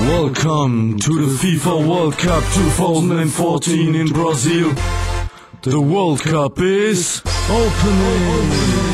Welcome to the FIFA World Cup 2014 in Brazil. The World Cup is opening.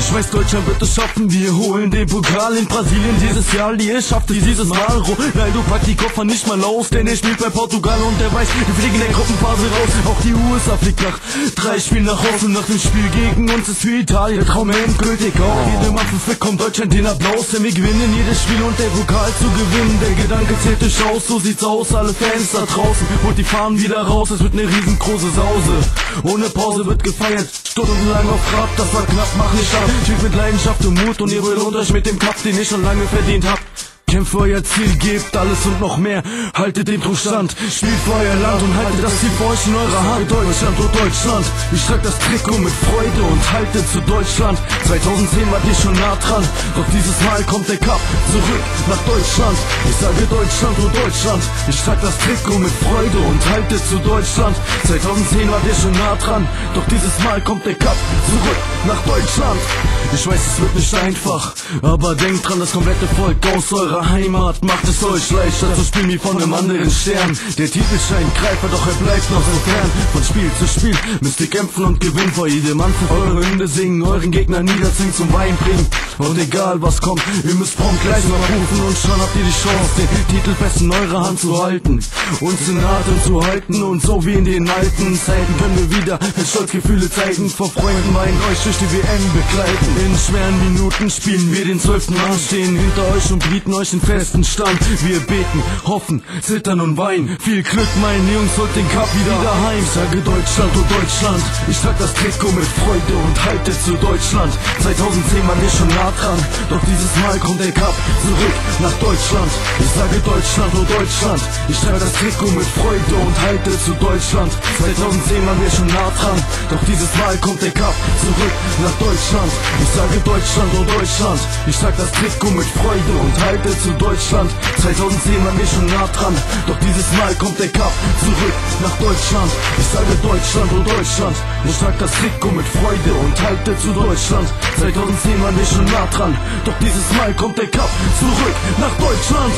Ich weiß, Deutschland wird es schaffen, wir holen den Pokal in Brasilien dieses Jahr. Ihr schafft es dieses Mal. Ronaldo packt die Koffer nicht mal aus, denn er spielt bei Portugal und er weiß, wir fliegen in der Gruppenphase raus. Auch die USA fliegt nach 3 Spielen nach Hause. Nach dem Spiel gegen uns ist für Italien der Traum endgültig auf. Jede Mann bekommt Deutschland den Applaus, denn wir gewinnen jedes Spiel und der Pokal zu gewinnen. Der Gedanke zählt durchaus, so sieht's aus, alle Fans da draußen. Und die fahren wieder raus, es wird eine riesengroße Sause. Ohne Pause wird gefeiert, stundenlang auf Rad, das war knapp, mach nicht ab. Spielt mit Leidenschaft und Mut und ihr belohnt euch mit dem Cup, den ich schon lange verdient hab. Kämpft für euer Ziel, gebt alles und noch mehr. Haltet den Druck stand, spielt für euer Land und haltet das Ziel für euch in eurer Hand. Deutschland, oh Deutschland, ich trag das Trikot mit Freude und haltet zu Deutschland. 2010 wart ihr schon nah dran, doch dieses Mal kommt der Cup zurück nach Deutschland. Ich sage Deutschland, oh Deutschland, ich trag das Trikot mit Freude und haltet zu Deutschland. 2010 wart ihr schon nah dran, doch dieses Mal kommt der Cup zurück nach Deutschland. Ich weiß, es wird nicht einfach, aber denkt dran, das komplette Volk aus eurer Heimat macht es euch leichter zu spielen wie von einem anderen Stern. Der Titel scheint greifer, doch er bleibt noch so fern. Von Spiel zu Spiel müsst ihr kämpfen und gewinnen. Vor jedem Anpfiff eure Hymne singen, euren Gegner niederzwingen, zum Wein bringen. Und egal was kommt, ihr müsst prompt gleich mal rufen und schon habt ihr die Chance, den Titel fest in eurer Hand zu halten. Uns in Atem zu halten und so wie in den alten Zeiten können wir wieder mit Stolzgefühle zeigen. Vor Freunden weinen euch durch die WM begleiten. In schweren Minuten spielen wir den 12. Mann, stehen hinter euch und bieten euch den festen Stand. Wir beten, hoffen, zittern und weinen. Viel Glück, meine Jungs, holt den Cup wieder heim. Ich sage Deutschland, oh Deutschland, ich trag das Trikot mit Freude und halte zu Deutschland. 2010 waren wir schon nah dran, doch dieses Mal kommt der Cup zurück nach Deutschland. Ich sage Deutschland, oh Deutschland, ich trage das Trikot mit Freude und halte zu Deutschland. 2010 waren wir schon nah dran, doch dieses Mal kommt der Cup zurück nach Deutschland. Ich sage Deutschland, oh Deutschland, ich trag das Trikot mit Freude und halte zu Deutschland. 2010 waren wir schon nah dran, doch dieses Mal kommt der Cup zurück nach Deutschland. Ich sage Deutschland, oh Deutschland, ich trag das Trikot mit Freude und halte zu Deutschland. 2010 waren wir schon nah dran, doch dieses Mal kommt der Cup zurück nach Deutschland.